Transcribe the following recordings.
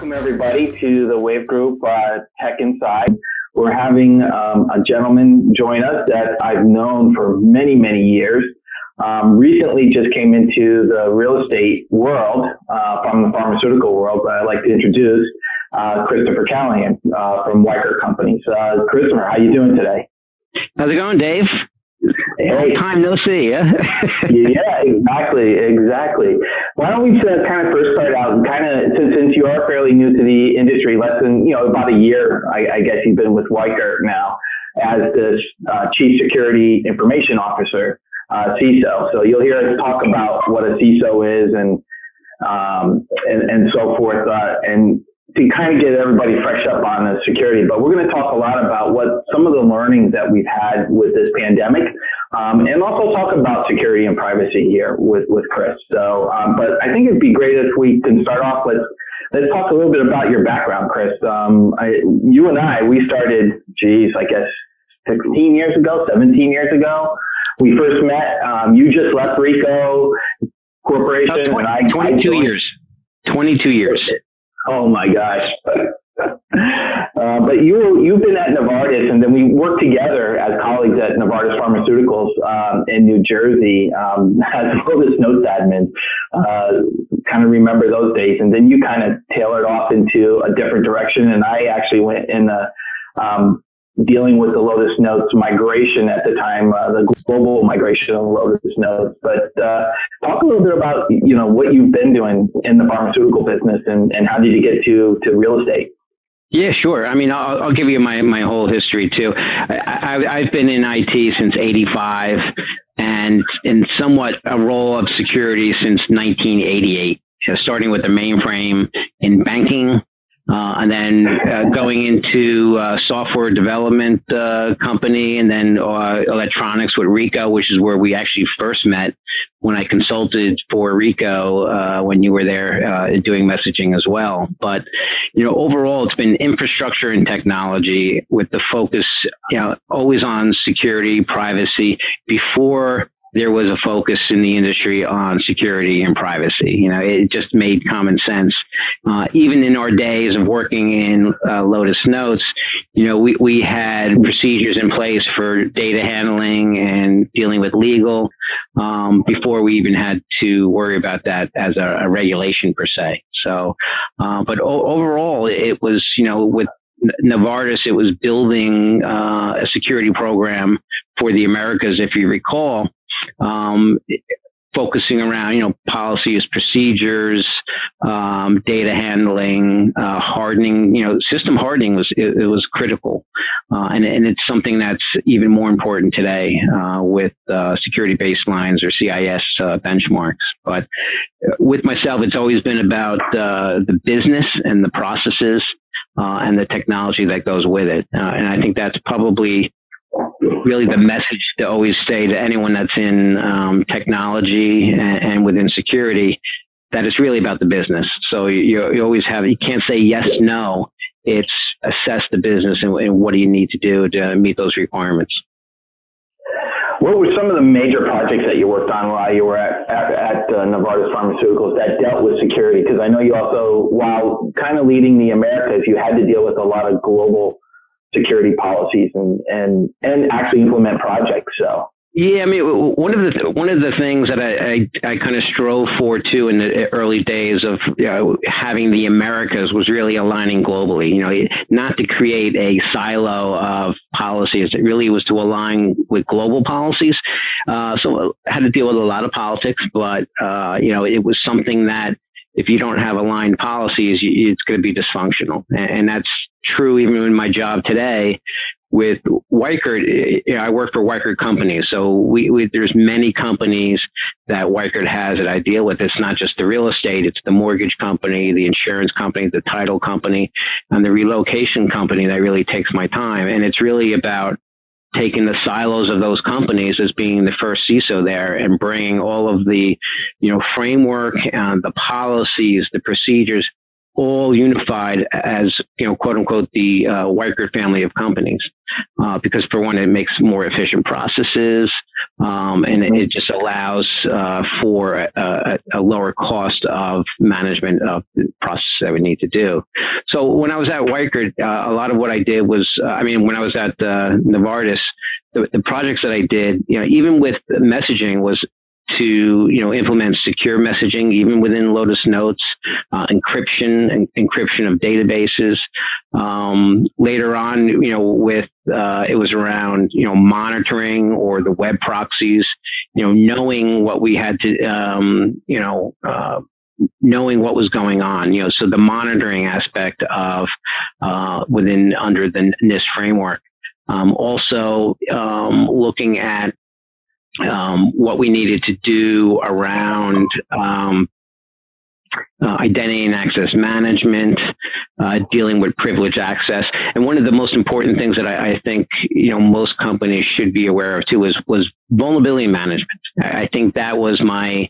Welcome everybody to the Wave Group Tech Inside. We're having a gentleman join us that I've known for many, many years. Recently just came into the real estate world from the pharmaceutical world, but I'd like to introduce Christopher Callahan from Weichert Companies. Christopher, how you doing today? How's it going, Dave? Hey. Long time no see, yeah? Yeah, exactly. Why don't we kind of first start out, since you are fairly new to the industry, less than, about a year, I guess you've been with Weichert now as the Chief Security Information Officer, CISO. So you'll hear us talk about what a CISO is and so forth, and to kind of get everybody fresh up on the security. But we're going to talk a lot about what some of the learnings that we've had with this pandemic, and also talk about security and privacy here with Chris. So, but I think it'd be great if we can start off. Let's talk a little bit about your background, Chris. You and I, we started, I guess 16 years ago, 17 years ago. We first met. You just left Rico Corporation, and I 22 years. 22 years. Oh my gosh. But you've been at Novartis, and then we worked together as colleagues at Novartis Pharmaceuticals in New Jersey as Lotus Notes admin. Kind of remember those days. And then you kind of tailored off into a different direction, and I actually went in dealing with the Lotus Notes migration at the time, the global migration of Lotus Notes. But talk a little bit about what you've been doing in the pharmaceutical business, and how did you get to real estate? Yeah, sure. I mean, I'll give you my whole history too. I've been in IT since '85, and in somewhat a role of security since 1988. Starting with the mainframe in banking. And then going into software development company, and then electronics with Rico, which is where we actually first met when I consulted for Rico when you were there doing messaging as well. But overall, it's been infrastructure and technology with the focus, always on security, privacy. Before there was a focus in the industry on security and privacy. It just made common sense. Even in our days of working in Lotus Notes, we had procedures in place for data handling and dealing with legal before we even had to worry about that as a regulation per se. So, but overall, it was, with Novartis, it was building a security program for the Americas, if you recall. Focusing around, policies, procedures, data handling, hardening, system hardening was critical. And it's something that's even more important today, with, security baselines or CIS, benchmarks. But with myself, it's always been about, the business and the processes, and the technology that goes with it. And I think that's probably really the message to always say to anyone that's in technology and within security, that it's really about the business. So you always you can't say yes, no. It's assess the business and what do you need to do to meet those requirements. What were some of the major projects that you worked on while you were at Novartis Pharmaceuticals that dealt with security? Because I know you also, while kind of leading the Americas, you had to deal with a lot of global security policies and actually implement projects. So yeah, I mean, one of the things that I kind of strove for too in the early days of having the Americas was really aligning globally. Not to create a silo of policies. It really was to align with global policies. So I had to deal with a lot of politics, but it was something that if you don't have aligned policies, it's going to be dysfunctional, and that's true even in my job today with Weichert. I work for Weichert Companies, so there's many companies that Weichert has that I deal with. It's not just the real estate; it's the mortgage company, the insurance company, the title company, and the relocation company that really takes my time. And it's really about taking the silos of those companies as being the first CISO there and bringing all of the, framework and the policies, the procedures all unified as, quote unquote, the Weichert family of companies, because for one, it makes more efficient processes, and it just allows for a lower cost of management of the process that we need to do. So when I was at Weichert, a lot of what I did was, when I was at Novartis, the projects that I did, even with messaging, was to implement secure messaging, even within Lotus Notes, encryption of databases. Later on, with it was around monitoring or the web proxies, knowing what we had to knowing what was going on. So the monitoring aspect of under the NIST framework. Also looking at what we needed to do around identity and access management, dealing with privileged access. And one of the most important things that I think most companies should be aware of too was vulnerability management. I think that was my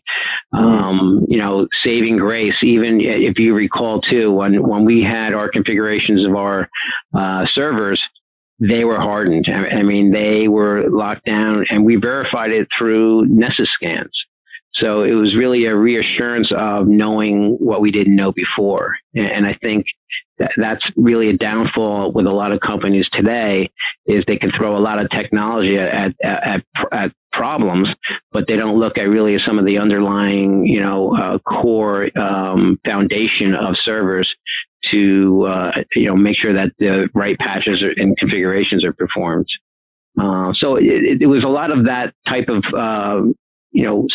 saving grace. Even if you recall too, when we had our configurations of our servers, they were hardened. They were locked down, and we verified it through Nessus scans. So it was really a reassurance of knowing what we didn't know before. And I think that's really a downfall with a lot of companies today, is they can throw a lot of technology at problems, but they don't look at really some of the underlying, core foundation of servers to make sure that the right patches and configurations are performed. So it was a lot of that type of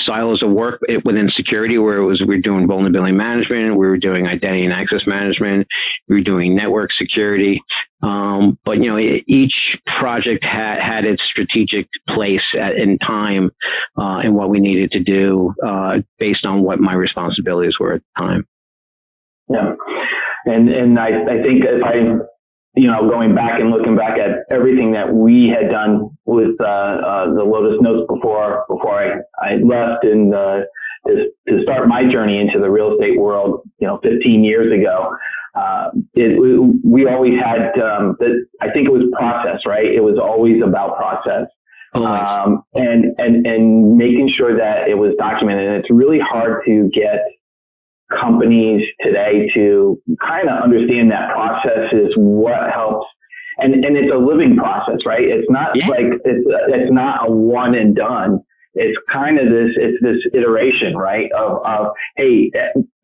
silos of work within security, where we're doing vulnerability management, we were doing identity and access management, we were doing network security. But each project had its strategic place in time, and what we needed to do based on what my responsibilities were at the time. Yeah. And I think if I, going back and looking back at everything that we had done with the Lotus Notes before I left and to start my journey into the real estate world, 15 years ago, we always had I think it was process, right? It was always about process. And making sure that it was documented. And it's really hard to get companies today to kind of understand that process is what helps, and it's a living process, right? It's not like it's not a one and done. It's kind of this iteration, right? Of hey,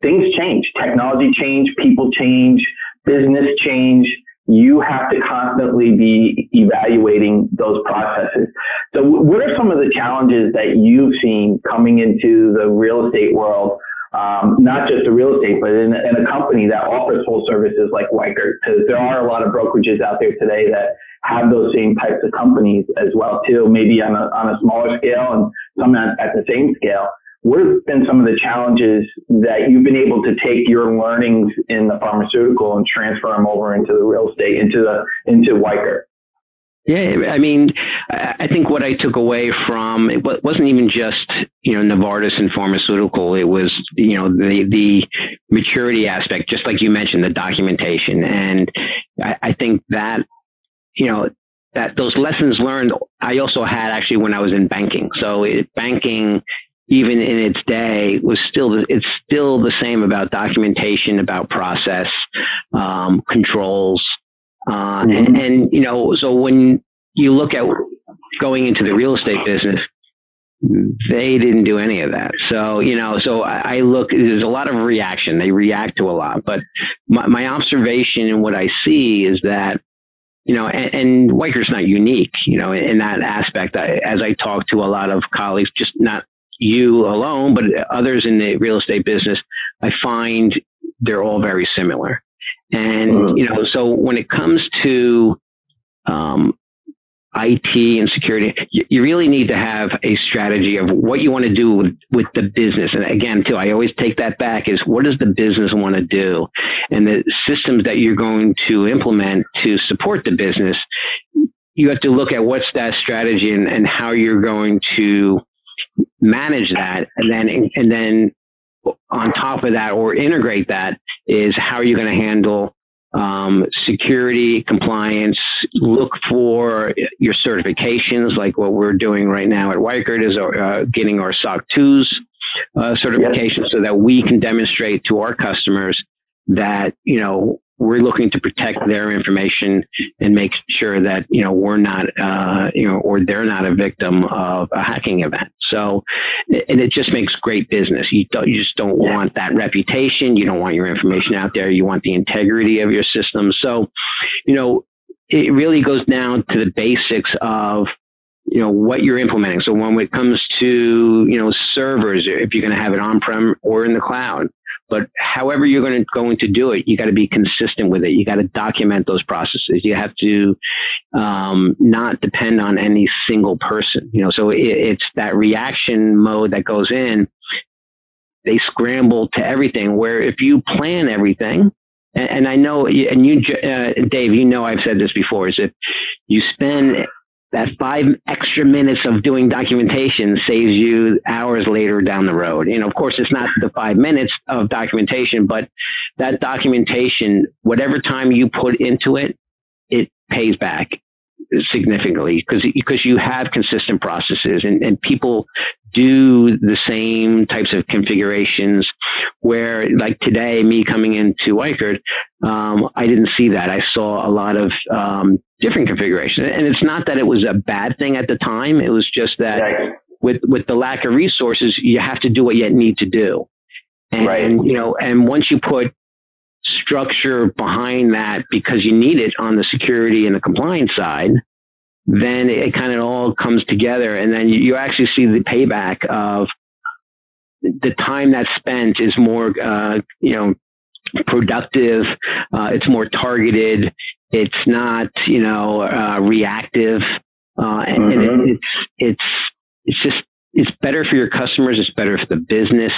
things change, technology change, people change, business change. You have to constantly be evaluating those processes. So what are some of the challenges that you've seen coming into the real estate world? Not just the real estate, but in a company that offers full services like Weichert, because there are a lot of brokerages out there today that have those same types of companies as well too, maybe on a smaller scale and some at the same scale. What have been some of the challenges that you've been able to take your learnings in the pharmaceutical and transfer them over into the real estate, into Weichert? Yeah, I think what I took away from it wasn't even just Novartis and pharmaceutical. It was the maturity aspect, just like you mentioned, the documentation, and I think that that those lessons learned I also had actually when I was in banking. So banking, even in its day, it's still the same about documentation, about process, controls. And so when you look at going into the real estate business, they didn't do any of that. So, so I look, there's a lot of reaction. They react to a lot, but my observation and what I see is that, and Weichert's not unique, in that aspect. As I talk to a lot of colleagues, just not you alone, but others in the real estate business, I find they're all very similar. And, so when it comes to IT and security, you really need to have a strategy of what you want to do with the business. And again, too, I always take that back is what does the business want to do? And the systems that you're going to implement to support the business, you have to look at what's that strategy and how you're going to manage that. And then on top of that, or integrate that, is how are you going to handle security, compliance, look for your certifications, like what we're doing right now at Weichert is getting our SOC 2s certification, so that we can demonstrate to our customers that, we're looking to protect their information and make sure that, we're not, or they're not a victim of a hacking event. So, and it just makes great business. You just don't want that reputation. You don't want your information out there. You want the integrity of your system. So, it really goes down to the basics of, what you're implementing. So when it comes to, servers, if you're going to have it on-prem or in the cloud, but however you're going to do it, you got to be consistent with it. You got to document those processes. You have to not depend on any single person. So it's that reaction mode that goes in. They scramble to everything. Where if you plan everything, and I know, and you, Dave, I've said this before, is if you spend that 5 extra minutes of doing documentation saves you hours later down the road. Of course, it's not the 5 minutes of documentation, but that documentation, whatever time you put into it, it pays back significantly because you have consistent processes and people do the same types of configurations. Where, like today, me coming into Weichert, I didn't see that. I saw a lot of different configurations, and it's not that it was a bad thing at the time. It was just that with the lack of resources, you have to do what you need to do, and and once you put structure behind that because you need it on the security and the compliance side, then it kind of all comes together, and then you actually see the payback of the time that's spent is more, productive. It's more targeted. It's not, reactive. And it's better for your customers. It's better for the business.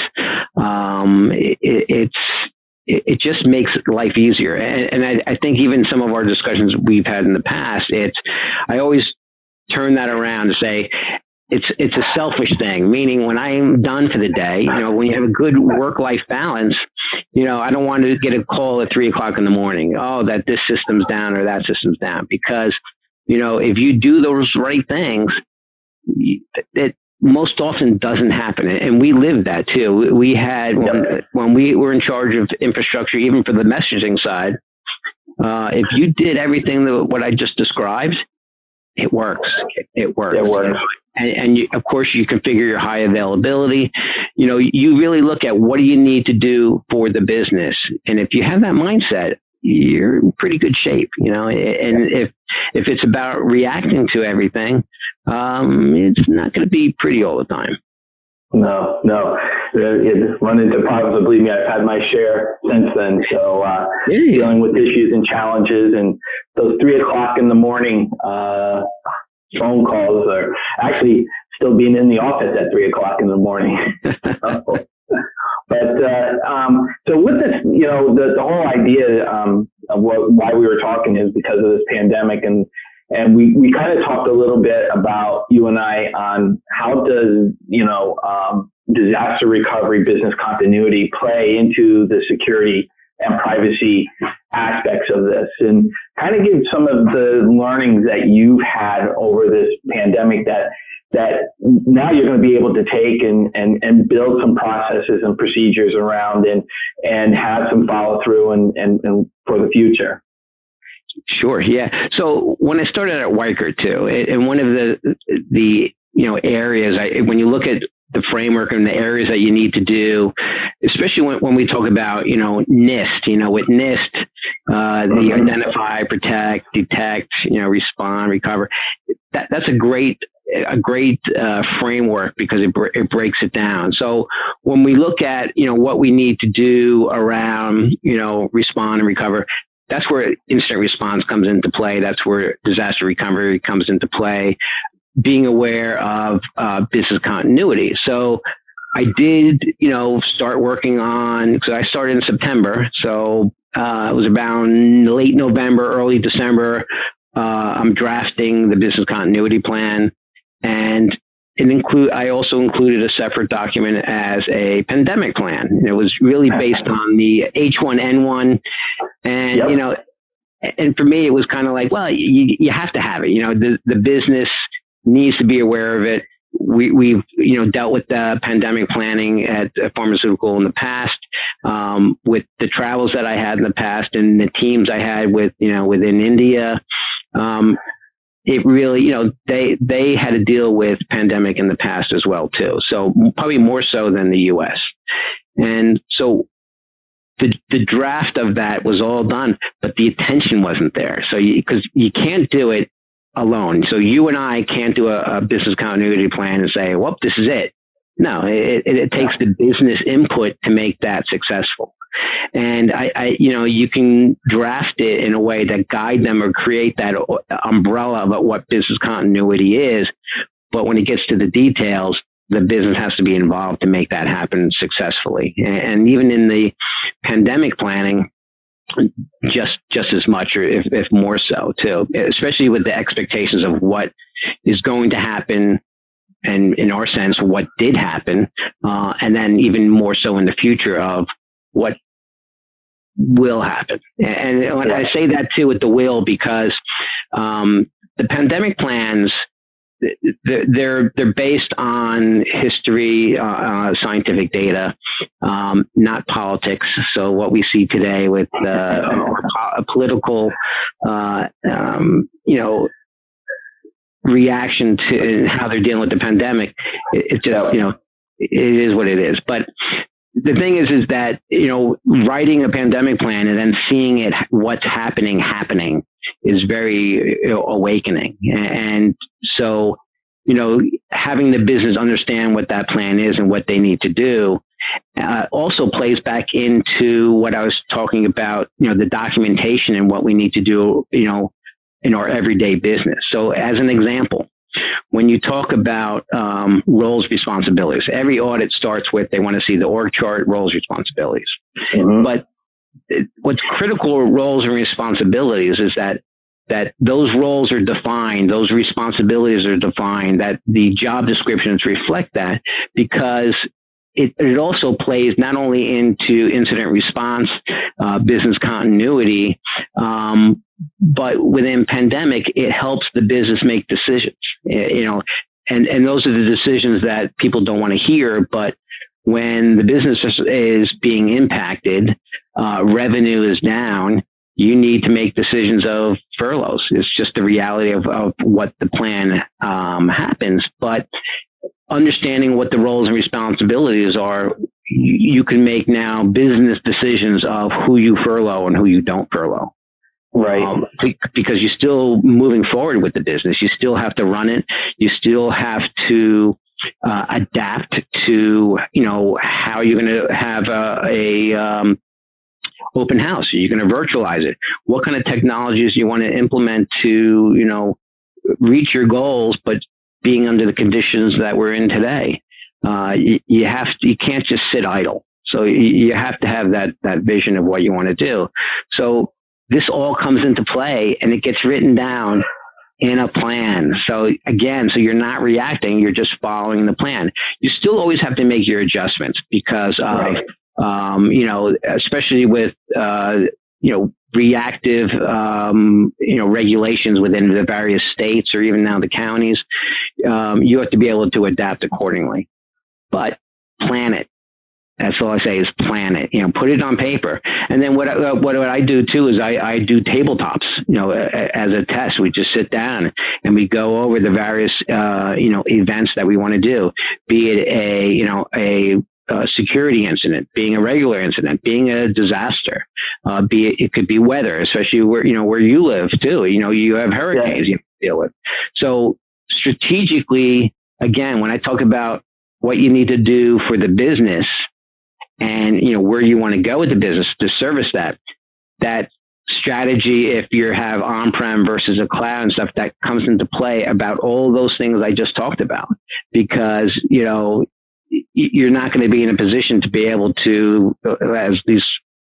It just makes life easier. And I think even some of our discussions we've had in the past, I always turn that around to say, it's a selfish thing, meaning when I'm done for the day, when you have a good work-life balance, I don't want to get a call at 3:00 in the morning. Oh, that this system's down or that system's down. Because, if you do those right things, it most often doesn't happen. And we lived that too. We had, when we were in charge of infrastructure, even for the messaging side, if you did everything what I just described, it works. It works. And of course, you configure your high availability. You really look at what do you need to do for the business. And if you have that mindset, you're in pretty good shape, and if it's about reacting to everything, it's not going to be pretty all the time. No. It's run into problems. Believe me, I've had my share since then. So dealing with issues and challenges, and those 3:00 in the morning phone calls are actually still being in the office at 3:00 in the morning. But so with this, the whole idea of why we were talking is because of this pandemic, and we kind of talked a little bit about, you and I, on how does disaster recovery, business continuity play into the security and privacy aspects of this, and kind of give some of the learnings that you've had over this pandemic that now you're going to be able to take and build some processes and procedures around and have some follow through and for the future. Sure. Yeah. So when I started at Weichert too, and one of the areas, when you look at the framework and the areas that you need to do, especially when we talk about, NIST, with NIST, the identify, protect, detect, respond, recover, that's a great framework because it breaks it down. So when we look at, what we need to do around, respond and recover, that's where incident response comes into play. That's where disaster recovery comes into play. Being aware of business continuity. So I did, start working on, because I started in September. So it was about late November, early December. I'm drafting the business continuity plan. And I also included a separate document as a pandemic plan. It was really based on the H1N1, and Yep. and for me, it was kind of like, well, you have to have it. The business needs to be aware of it. We've dealt with the pandemic planning at a pharmaceutical in the past, with the travels that I had in the past and the teams I had within India. It really, they had to deal with pandemic in the past as well too. So probably more so than the U.S. And so the draft of that was all done, but the attention wasn't there. So because you can't do it alone. So you and I can't do a business continuity plan and say, well, this is it. No, it takes the business input to make that successful. And you can draft it in a way that guide them or create that umbrella about what business continuity is. But when it gets to the details, the business has to be involved to make that happen successfully. And even in the pandemic planning, just as much, or if more so too, especially with the expectations of what is going to happen. And in our sense, what did happen, and then even more so in the future of what will happen. And when I say that too with the will, because the pandemic plans, they're based on history, scientific data, not politics. So what we see today with a political, reaction to how they're dealing with the pandemic, it just, it is what it is. But the thing is that, writing a pandemic plan and then seeing it, what's happening is very awakening. And so, having the business understand what that plan is and what they need to do, also plays back into what I was talking about, the documentation and what we need to do, in our everyday business. So as an example, when you talk about roles, responsibilities, every audit starts with, they want to see the org chart, roles, responsibilities. Mm-hmm. But what's critical roles and responsibilities is that those roles are defined, those responsibilities are defined, that the job descriptions reflect that, because it also plays not only into incident response, business continuity, but within pandemic, it helps the business make decisions, and those are the decisions that people don't want to hear. But when the business is being impacted, revenue is down, you need to make decisions of furloughs. It's just the reality of what the plan happens. But understanding what the roles and responsibilities are, you can make now business decisions of who you furlough and who you don't furlough. Right. Because you're still moving forward with the business. You still have to run it. You still have to adapt to, how you're going to have a open house. Are you going to virtualize it? What kind of technologies you want to implement to, reach your goals, but being under the conditions that we're in today? You can't just sit idle. So you have to have that vision of what you want to do. So this all comes into play, and it gets written down in a plan. So again, you're not reacting, you're just following the plan. You still always have to make your adjustments because of, especially with, reactive, regulations within the various states or even now the counties. You have to be able to adapt accordingly, but plan it. That's all I say is plan it, put it on paper. And then what I do too is I do tabletops, as a test. We just sit down and we go over the various, events that we want to do, be it a security incident, being a regular incident, being a disaster, it could be weather, especially where you live too. You have hurricanes you have to deal with. So strategically, again, when I talk about what you need to do for the business, and where you want to go with the business to service that strategy, if you have on-prem versus a cloud and stuff, that comes into play about all those things I just talked about, because you're not going to be in a position to be able to, as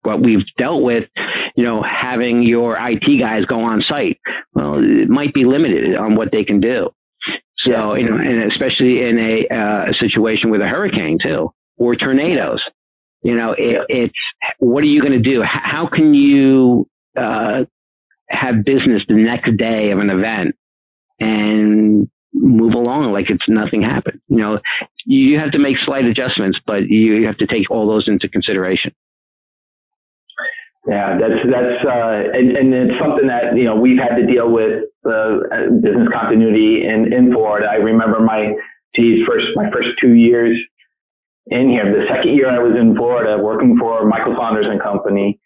what we've dealt with, having your IT guys go on site. Well, it might be limited on what they can do. So, and especially in a situation with a hurricane too, or tornadoes, it's what are you going to do? How can you have business the next day of an event and move along like it's nothing happened? You have to make slight adjustments, but you have to take all those into consideration. Yeah, that's and it's something that we've had to deal with business continuity in Florida. I remember my first 2 years in here. The second year I was in Florida working for Michael Saunders and Company,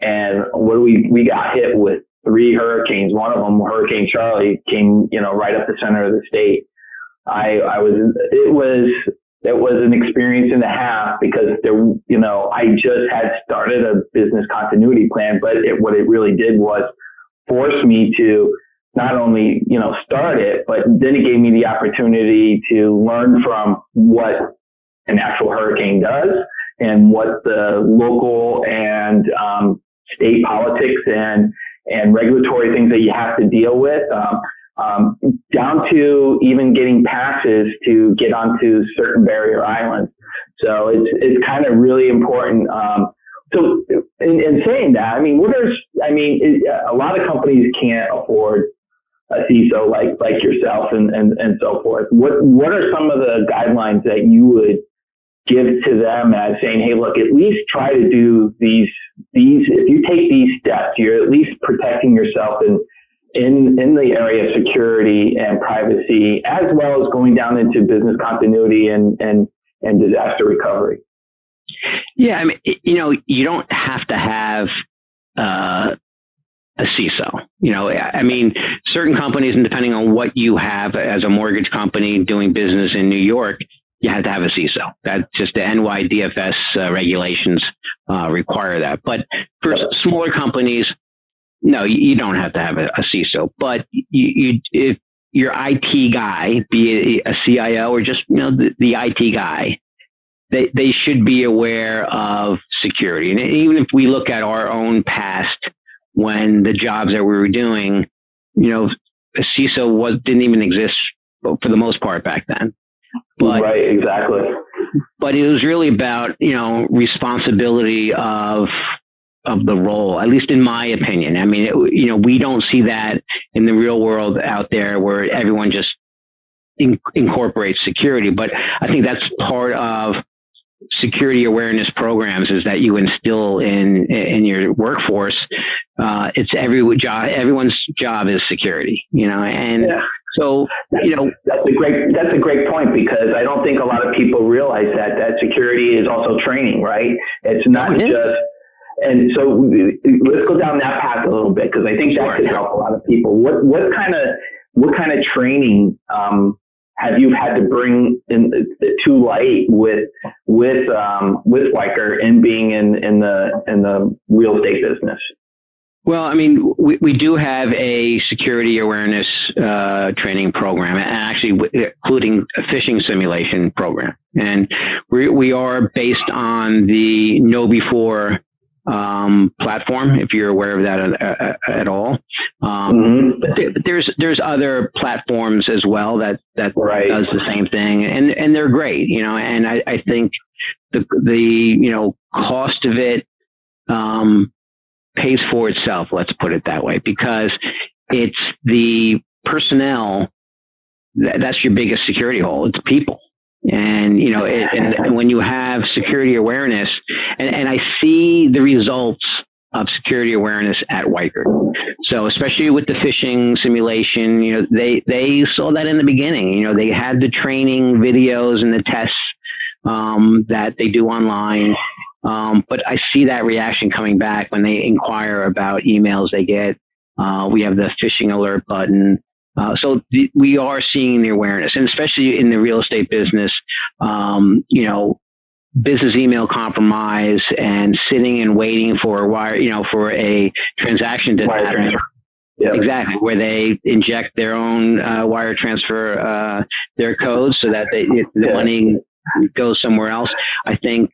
and we got hit with 3 hurricanes. One of them, Hurricane Charlie, came right up the center of the state. It was an experience and a half because I just had started a business continuity plan, but what it really did was force me to not only, start it, but then it gave me the opportunity to learn from what an actual hurricane does and what the local and state politics and regulatory things that you have to deal with. Down to even getting passes to get onto certain barrier islands. So it's kind of really important. So in saying that, a lot of companies can't afford a CISO like yourself and so forth. What are some of the guidelines that you would give to them as saying, hey, look, at least try to do these, if you take these steps, you're at least protecting yourself in the area of security and privacy, as well as going down into business continuity and disaster recovery. Yeah, you don't have to have a CISO. Certain companies, and depending on what you have as a mortgage company doing business in New York, you have to have a CISO. That's just the NYDFS regulations require that. But for smaller companies, no, you don't have to have a CISO. But if your IT guy, be it a CIO or just the IT guy, they should be aware of security. And even if we look at our own past, when the jobs that we were doing, a CISO didn't even exist for the most part back then. But, right, exactly. But it was really about, responsibility of the role, at least in my opinion. We don't see that in the real world out there where everyone just incorporates security. But I think that's part of security awareness programs, is that you instill in your workforce. It's everyone's job is security, and yeah. So, that's a great point, because I don't think a lot of people realize that security is also training, right? It's not just, and so let's go down that path a little bit, because I think that could help a lot of people. What kind of training have you had to bring to light with Weichert in being in the real estate business? Well, we do have a security awareness training program, and actually including a phishing simulation program. And we are based on the KnowBe4 platform, if you're aware of that at all. But there's other platforms as well that right. does the same thing, and they're great, and I think the cost of it pays for itself, let's put it that way, because it's the personnel that's your biggest security hole. It's people. And, and when you have security awareness, and I see the results of security awareness at Weichert. So especially with the phishing simulation, they saw that in the beginning. They had the training videos and the tests that they do online. But I see that reaction coming back when they inquire about emails they get. We have the phishing alert button. So we are seeing the awareness, and especially in the real estate business, business email compromise and sitting and waiting for a wire, for a transaction to happen. Yep. Exactly, where they inject their own wire transfer, their codes, so that the money goes somewhere else. I think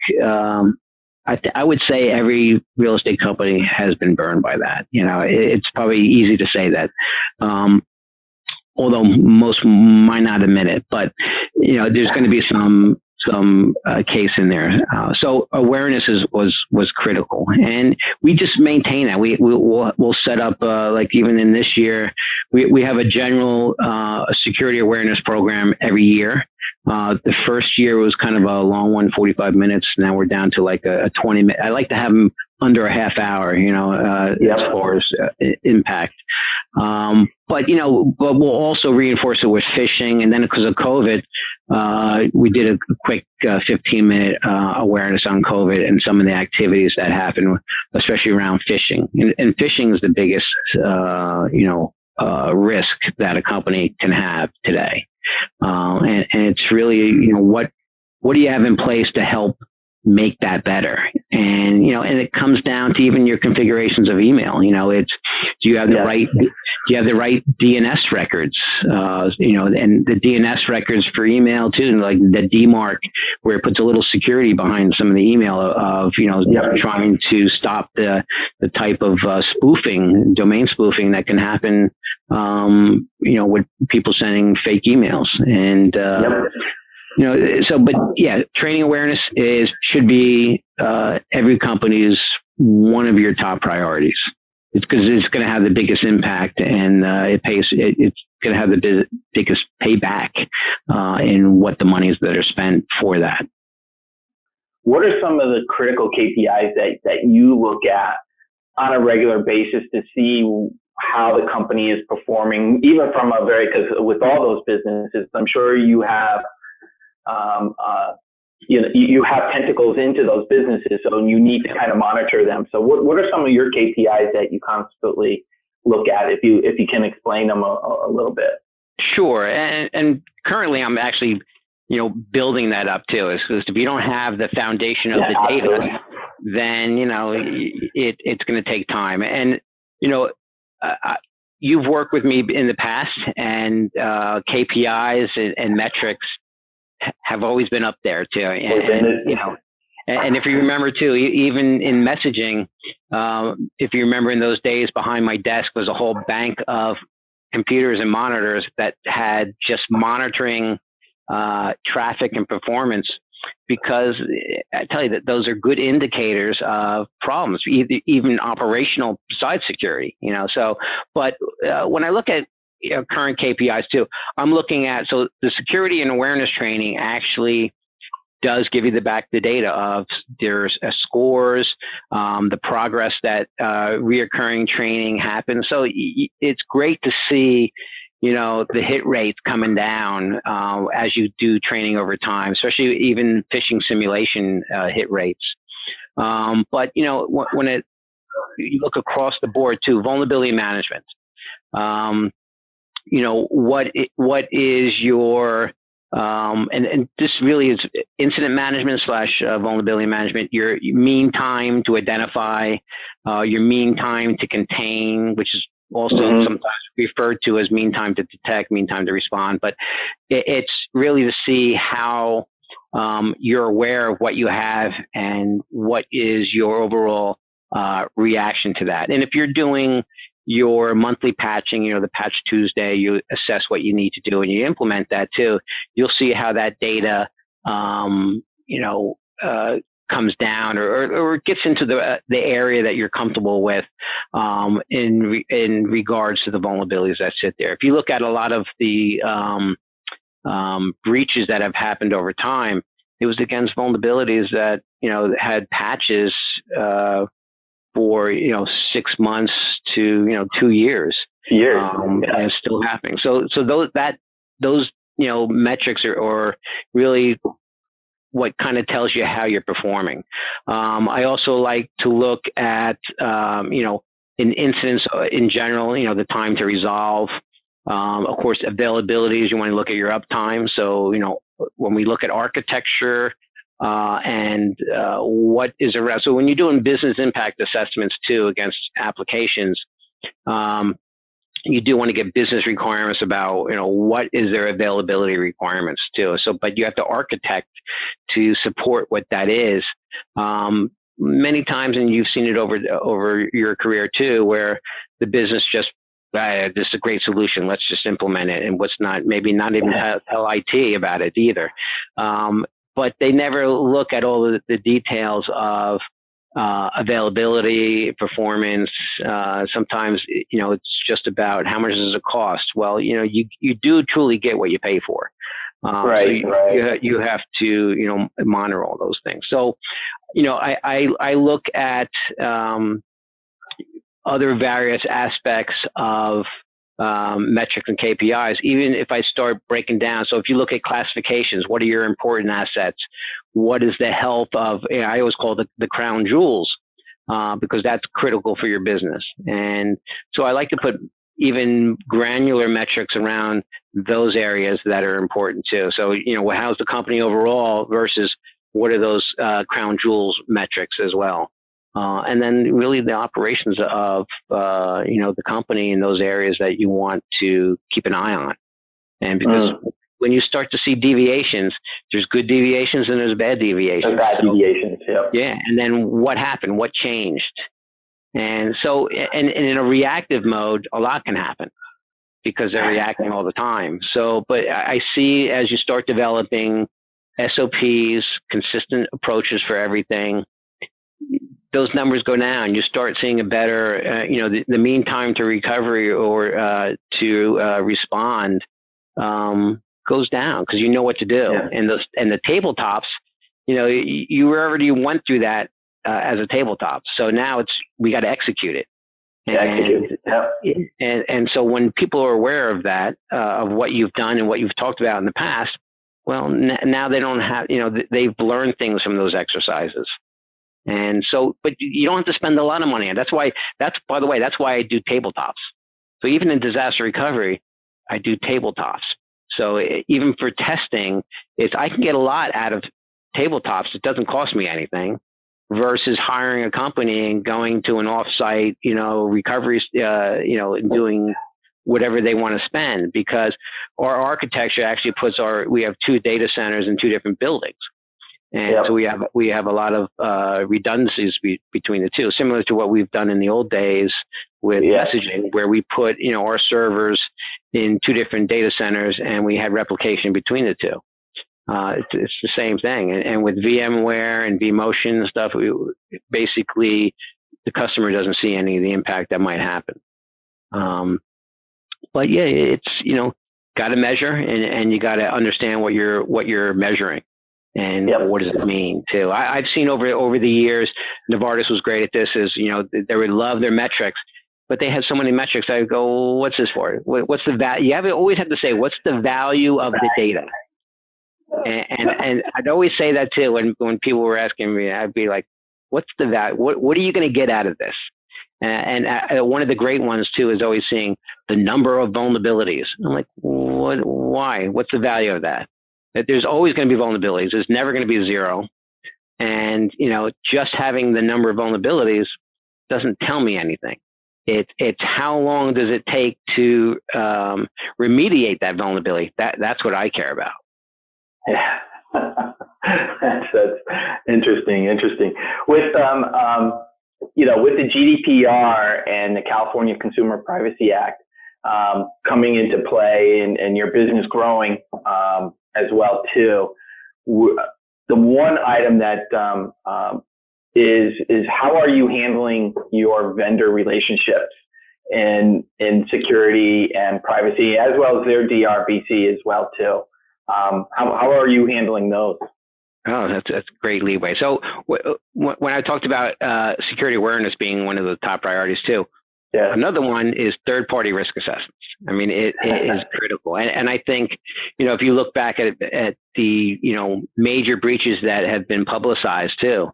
I would say every real estate company has been burned by that. It's probably easy to say that. although most might not admit it, but there's going to be some case in there. So awareness was critical, and we just maintain that. We'll set up like even in this year, we have a general security awareness program every year. The first year was kind of a long one, 45 minutes. Now we're down to like a 20-minute. I like to have them under a half hour, as far as impact. But we'll also reinforce it with phishing. And then because of COVID, we did a quick 15-minute awareness on COVID and some of the activities that happen, especially around phishing. And phishing is the biggest, risk that a company can have today. And it's really, what do you have in place to help make that better? And it comes down to even your configurations of email. It's, do you have the right DNS records? And the DNS records for email too, like the DMARC, where it puts a little security behind some of the email of, trying to stop the type of spoofing, domain spoofing that can happen, with people sending fake emails. And, but yeah, training awareness should be every company's one of your top priorities. It's because it's going to have the biggest impact, and it's going to have the biggest payback in what the monies that are spent for that. What are some of the critical KPIs that you look at on a regular basis to see how the company is performing, even from because with all those businesses, I'm sure you have you have tentacles into those businesses, so you need to kind of monitor them. So what are some of your KPIs that you constantly look at, if you can explain them a little bit? Sure. And currently I'm actually, building that up too, is because if you don't have the foundation of the data, then, it's going to take time. And, you've worked with me in the past, and KPIs and metrics have always been up there too. And if you remember too, even in messaging, if you remember in those days, behind my desk was a whole bank of computers and monitors that had just monitoring traffic and performance, because I tell you that those are good indicators of problems, even operational besides security, so, but when I look at current KPIs too, I'm looking at, so the security and awareness training actually does give you the data of there's scores, the progress that reoccurring training happens. So it's great to see, the hit rates coming down as you do training over time, especially even phishing simulation hit rates. But when you look across the board too, vulnerability management. What is your and this really is incident management / vulnerability management, your mean time to identify, your mean time to contain, which is also sometimes referred to as mean time to detect, mean time to respond. But it's really to see how you're aware of what you have and what is your overall reaction to that. And if you're doing your monthly patching, the Patch Tuesday, you assess what you need to do and you implement that too, you'll see how that data, comes down or gets into the area that you're comfortable with in regards to the vulnerabilities that sit there. If you look at a lot of the breaches that have happened over time, it was against vulnerabilities that, had patches for 6 months to 2 years. And it's still happening. So those metrics are really what kind of tells you how you're performing. I also like to look at in incidents in general, the time to resolve. Of course, availabilities, you want to look at your uptime. So when we look at architecture. And what is around. So when you're doing business impact assessments too against applications, you do want to get business requirements about, what is their availability requirements too. So, but you have to architect to support what that is. Many times, and you've seen it over your career too, where the business just this is a great solution. Let's just implement it. And what's not, maybe not even tell IT about it either. But they never look at all the details of availability, performance. Sometimes, it's just about how much does it cost. Well, you do truly get what you pay for. Right. You have to, monitor all those things. So, I look at other various aspects of metrics and KPIs, even if I start breaking down. So if you look at classifications, what are your important assets? What is the health of, I always call it the crown jewels, because that's critical for your business. And so I like to put even granular metrics around those areas that are important too. So, how's the company overall versus what are those crown jewels metrics as well? And then really the operations of, the company in those areas that you want to keep an eye on. And because when you start to see deviations, there's good deviations and there's bad deviations. There's bad deviations, yeah. Yeah. And then what happened? What changed? And so, and in a reactive mode, a lot can happen because they're reacting all the time. So, but I see as you start developing SOPs, consistent approaches for everything, those numbers go down. You start seeing a better, the mean time to recovery or to respond goes down because you know what to do. Yeah. And the tabletops, you already went through that as a tabletop. So now we got to execute it. And so when people are aware of that, of what you've done and what you've talked about in the past, well, now they don't have, they've learned things from those exercises. And so, but you don't have to spend a lot of money. And by the way, that's why I do tabletops. So even in disaster recovery, I do tabletops. So even for testing, I can get a lot out of tabletops. It doesn't cost me anything versus hiring a company and going to an offsite, recovery, and doing whatever they want to spend, because our architecture actually we have 2 data centers in 2 different buildings. And so we have a lot of redundancies between the two, similar to what we've done in the old days with messaging, where we put our servers in 2 different data centers and we had replication between the 2. It's the same thing. And with VMware and vMotion and stuff, basically the customer doesn't see any of the impact that might happen. But yeah, it's got to measure and you got to understand what you're measuring. And what does it mean too? I've seen over the years, Novartis was great at this. They would love their metrics, but they had so many metrics. I go, well, what's this for? What's the value? You always have to say, what's the value of the data? And I'd always say that too. When people were asking me, I'd be like, what's the value? What are you going to get out of this? And one of the great ones too is always seeing the number of vulnerabilities. I'm like, what? Why? What's the value of that? That there's always going to be vulnerabilities. There's never going to be 0. And, just having the number of vulnerabilities doesn't tell me anything. It's how long does it take to remediate that vulnerability? That's what I care about. Yeah. That's interesting. With, with the GDPR and the California Consumer Privacy Act coming into play and your business growing, as well too. The one item that is how are you handling your vendor relationships in security and privacy, as well as their DRBC as well too? How are you handling those? Oh, that's a great leeway. So when I talked about security awareness being one of the top priorities too, another one is third-party risk assessments. I mean, it is critical. And I think, if you look back at the, major breaches that have been publicized too,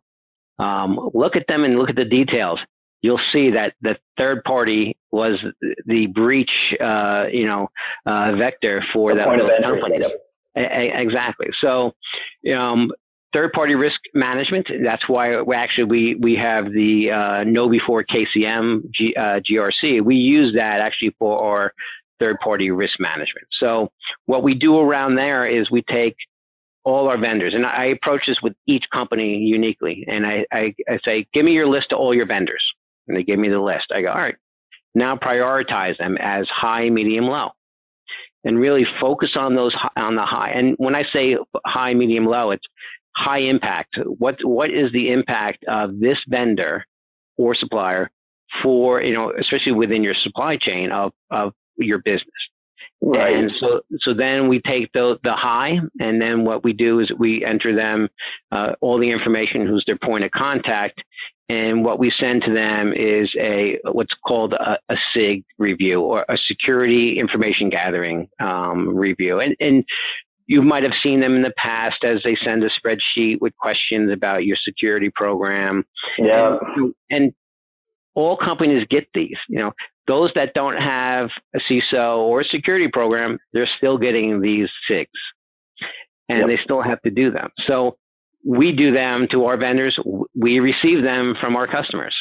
look at them and look at the details. You'll see that the third party was the breach, vector for that company. Exactly. So, third-party risk management. That's why we have the Know Before KCM GRC. We use that actually for our third-party risk management. So what we do around there is we take all our vendors, and I approach this with each company uniquely. And I say, give me your list of all your vendors, and they give me the list. I go, all right. now prioritize them as high, medium, low, and really focus on those on the high. And when I say high, medium, low, it's high impact. What is the impact of this vendor or supplier for, especially within your supply chain of your business? Right. And so then we take the high, and then what we do is we enter them all the information, who's their point of contact, and what we send to them is what's called a SIG review, or a security information gathering review. And you might have seen them in the past as they send a spreadsheet with questions about your security program. Yeah. And all companies get these. Those that don't have a CISO or a security program, they're still getting these SIGs, and they still have to do them. So we do them to our vendors. We receive them from our customers,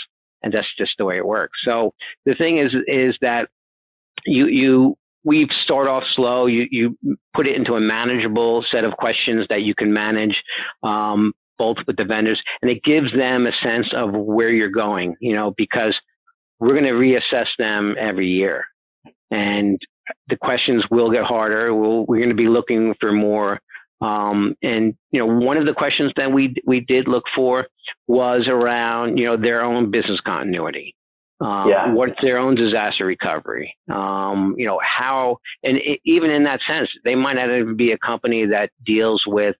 and that's just the way it works. So the thing is that we start off slow. You put it into a manageable set of questions that you can manage, both with the vendors, and it gives them a sense of where you're going, because we're going to reassess them every year, and the questions will get harder. We're going to be looking for more. And one of the questions that we did look for was around, their own business continuity. What's their own disaster recovery? How, and even in that sense, they might not even be a company that deals with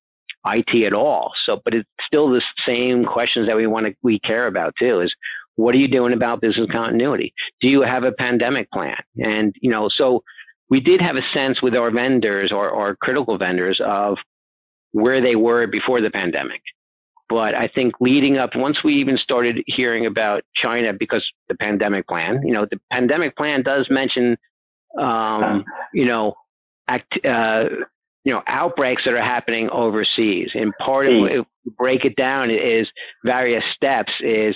IT at all. So, but it's still the same questions that we care about too, is what are you doing about business continuity? Do you have a pandemic plan? And, so we did have a sense with our vendors or critical vendors of where they were before the pandemic. But I think leading up, once we even started hearing about China, because the pandemic plan, the pandemic plan does mention, outbreaks that are happening overseas. And part of it, break it down, is various steps is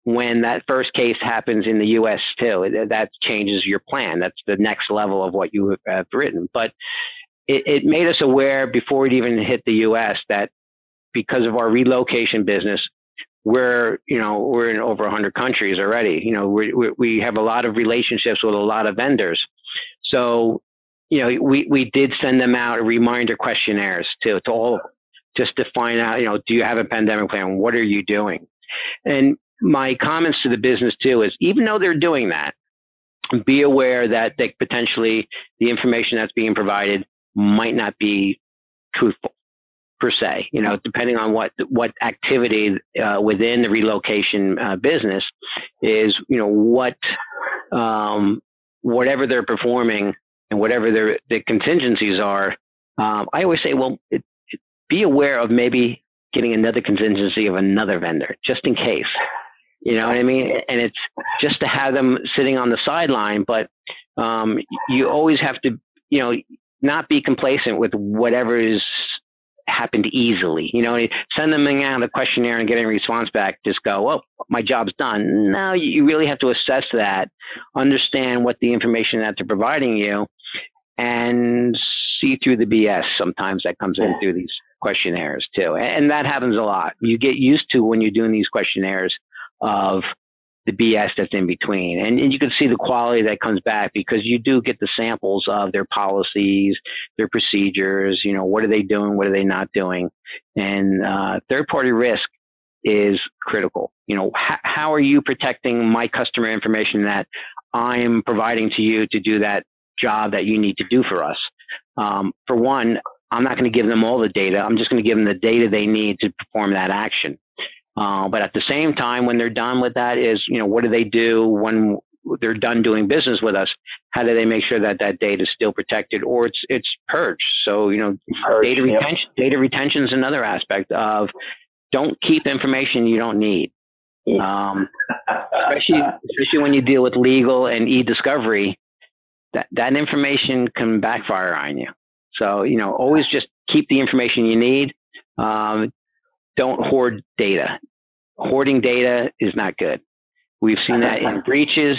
when that first case happens in the U.S. too, that changes your plan. That's the next level of what you have written. But it made us aware before it even hit the U.S. that because of our relocation business, we're in over 100 countries already. We have a lot of relationships with a lot of vendors. So, we did send them out reminder questionnaires to all of them, just to find out, do you have a pandemic plan? What are you doing? And my comments to the business too is, even though they're doing that, be aware that they potentially the information that's being provided might not be truthful per se, depending on what activity within the relocation business is, whatever they're performing and whatever the contingencies are. I always say, be aware of maybe getting another contingency of another vendor, just in case. You know what I mean? And it's just to have them sitting on the sideline, but you always have to, not be complacent with whatever is happened easily. Send them out a questionnaire and getting a response back, just go, well, my job's done. No, you really have to assess that, understand what the information that they're providing you, and see through the BS sometimes that comes in through these questionnaires too. And that happens a lot. You get used to, when you're doing these questionnaires, of the BS that's in between. And you can see the quality that comes back, because you do get the samples of their policies, their procedures, what are they doing? What are they not doing? And third-party risk is critical. How are you protecting my customer information that I'm providing to you to do that job that you need to do for us? For one, I'm not going to give them all the data. I'm just going to give them the data they need to perform that action. But at the same time, when they're done with that, is, what do they do when they're done doing business with us? How do they make sure that that data is still protected, or it's purged? So, data retention is another aspect of, don't keep information you don't need. Especially when you deal with legal and e-discovery, that information can backfire on you. So, always just keep the information you need. Don't hoard data. Hoarding data is not good. We've seen that in breaches,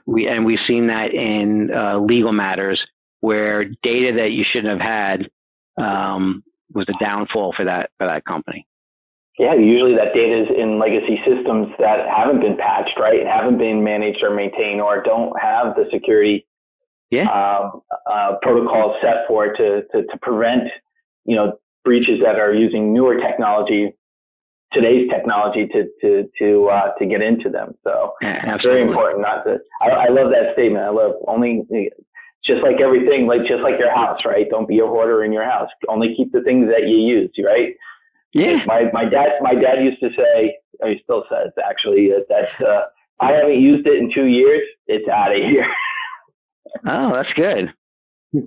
we've seen that in legal matters, where data that you shouldn't have had was a downfall for that company. Yeah, usually that data is in legacy systems that haven't been patched, right? Haven't been managed or maintained, or don't have the security protocols set for it to prevent, breaches that are using newer technology, today's technology to get into them. So it's very important not to. I love that statement. I love only. Just like everything, just like your house, right? Don't be a hoarder in your house. Only keep the things that you use, right? Yeah. My dad used to say, or he still says actually, that I haven't used it in 2 years. It's out of here. Oh, that's good.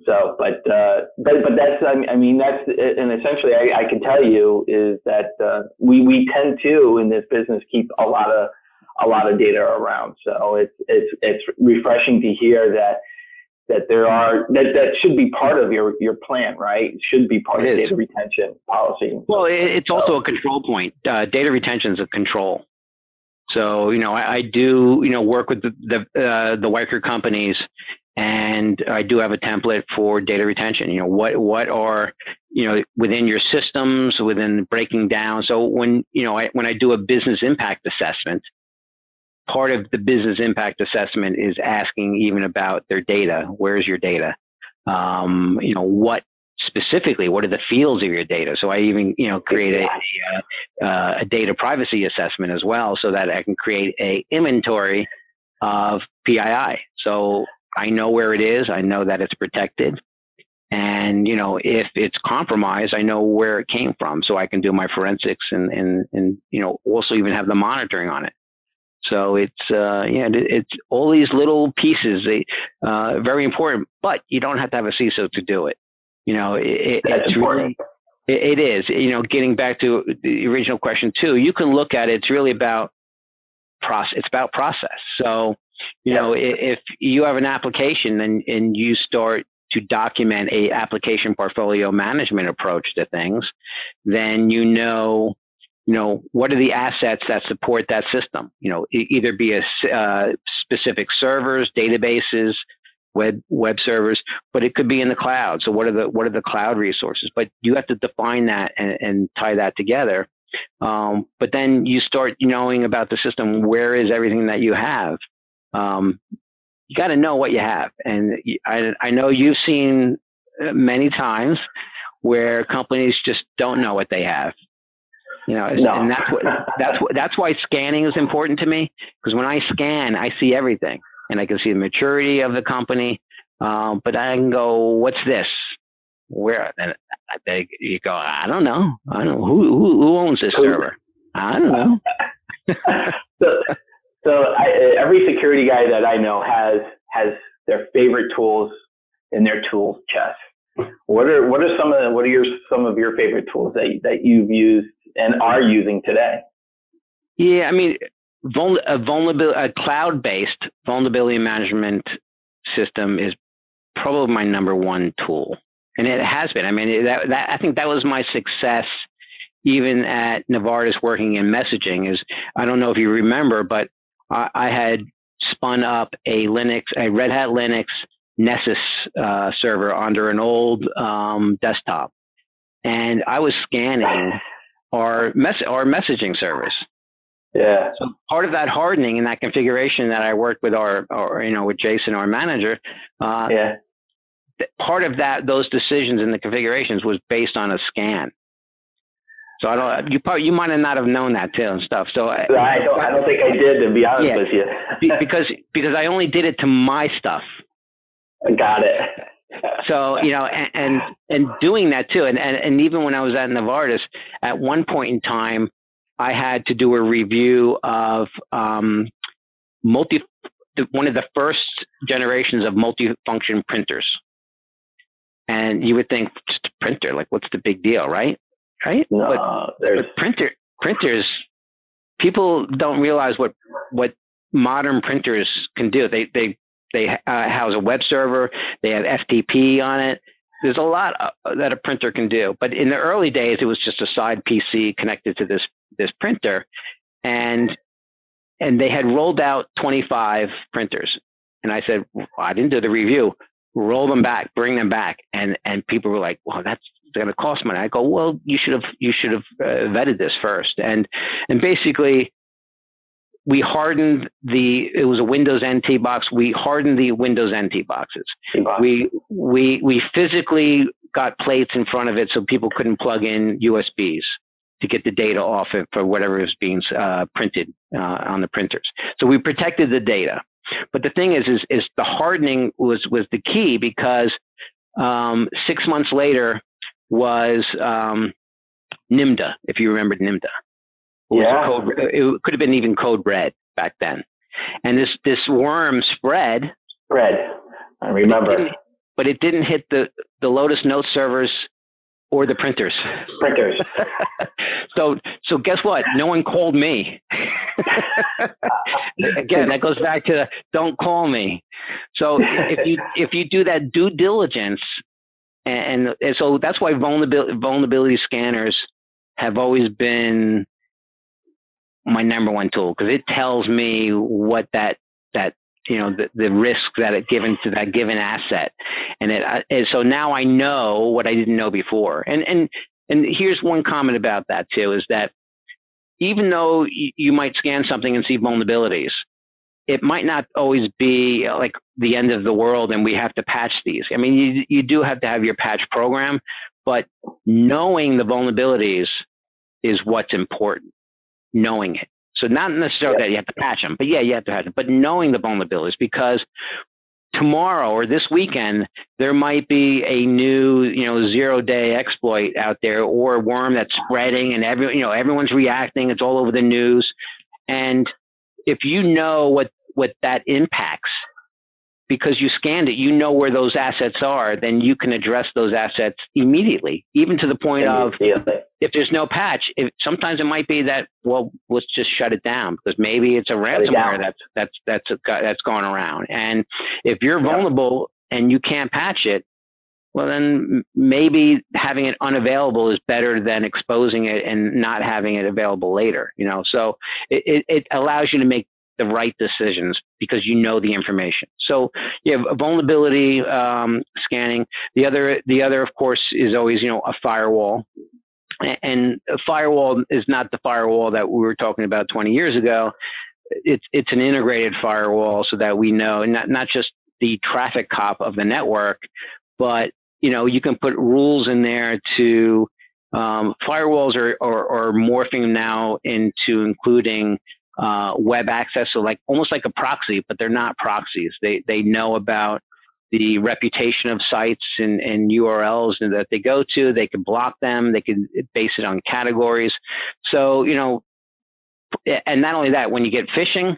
So, but that's, I mean, that's, and essentially I can tell you is that, we tend to, in this business, keep a lot of data around. So it's refreshing to hear that there are, that should be part of your plan, right? It should be part of data retention policy. Well, it's also a control point. Data retention is a control. So, I do, work with the Weichert Companies, and I do have a template for data retention. What are, within your systems, within breaking down. So when I do a business impact assessment, part of the business impact assessment is asking even about their data. Where's your data? What specifically, what are the fields of your data? So I even, create a data privacy assessment as well, so that I can create a inventory of PII. So I know where it is. I know that it's protected. And, if it's compromised, I know where it came from. So I can do my forensics and also even have the monitoring on it. So it's all these little pieces, very important, but you don't have to have a CISO to do it. It's important. It is, getting back to the original question too, you can look at it. It's really about process. It's about process. So, if you have an application and you start to document a application portfolio management approach to things, then what are the assets that support that system? Either be a specific servers, databases, web servers, but it could be in the cloud. So what are the cloud resources? But you have to define that and tie that together. But then you start knowing about the system. Where is everything that you have? You got to know what you have. And I know you've seen many times where companies just don't know what they have. And that's why scanning is important to me, because when I scan, I see everything, and I can see the maturity of the company. But I can go, what's this? Where? And you go, I don't know. Who owns this server? I don't know. Every security guy that I know has their favorite tools in their tool chest. What are some of your favorite tools that you've used and are using today? Yeah, I mean, a cloud-based vulnerability management system is probably my number one tool, and it has been. I mean, I think that was my success, even at Novartis working in messaging. Is, I don't know if you remember, but I had spun up a Red Hat Linux Nessus server under an old desktop, and I was scanning our messaging service. Yeah. So part of that hardening and that configuration that I worked with with Jason, our manager, part of those decisions and the configurations was based on a scan. So you might have not have known that too and stuff. So I don't think I did, to be honest with you. because I only did it to my stuff. Got it. So, and doing that too. And even when I was at Novartis, at one point in time, I had to do a review of one of the first generations of multifunction printers. And you would think, just a printer, like, what's the big deal, right? Right? No, but printers, people don't realize what modern printers can do. They house a web server. They have FTP on it. There's a lot that a printer can do. But in the early days, it was just a side PC connected to this printer, and they had rolled out 25 printers. And I said, I didn't do the review. Roll them back, bring them back, and people were like, "Well, going to cost money. I go, well, you should have vetted this first. And basically, we hardened it was a Windows NT box. We hardened the Windows NT boxes. We physically got plates in front of it so people couldn't plug in USBs to get the data off it for whatever was being printed on the printers. So we protected the data. But the thing is the hardening was the key, because 6 months later was NIMDA, if you remembered NIMDA. It could have been even code red back then. And this worm spread. I remember. But it didn't hit the Lotus Note servers or the printers. So guess what? No one called me. Again, that goes back to don't call me. So if you do that due diligence, and so that's why vulnerability scanners have always been my number one tool, because it tells me what that the risk that it given to that given asset, and so now I know what I didn't know before. And here's one comment about that too, is that even though you might scan something and see vulnerabilities, it might not always be like the end of the world and we have to patch these. I mean, you do have to have your patch program, but knowing the vulnerabilities is what's important. Knowing it. So not necessarily that you have to patch them, but you have to patch them. But knowing the vulnerabilities, because tomorrow or this weekend, there might be a new, 0-day exploit out there, or a worm that's spreading and everyone's reacting. It's all over the news. And if you know what that impacts, because you scanned it, you know where those assets are, then you can address those assets immediately, even to the point of if there's no patch. Sometimes it might be that, well, let's just shut it down, because maybe it's a ransomware that's going around. And if you're vulnerable and you can't patch it, well, then maybe having it unavailable is better than exposing it and not having it available later. So it allows you to make the right decisions because you know the information. So you have a vulnerability scanning. The other, of course, is always a firewall. And a firewall is not the firewall that we were talking about 20 years ago. It's an integrated firewall, so that we know not just the traffic cop of the network, but you can put rules in there to firewalls are morphing now into including web access, so almost like a proxy, but they're not proxies. They know about the reputation of sites and URLs that they go to. They can block them. They can base it on categories. So and not only that, when you get phishing,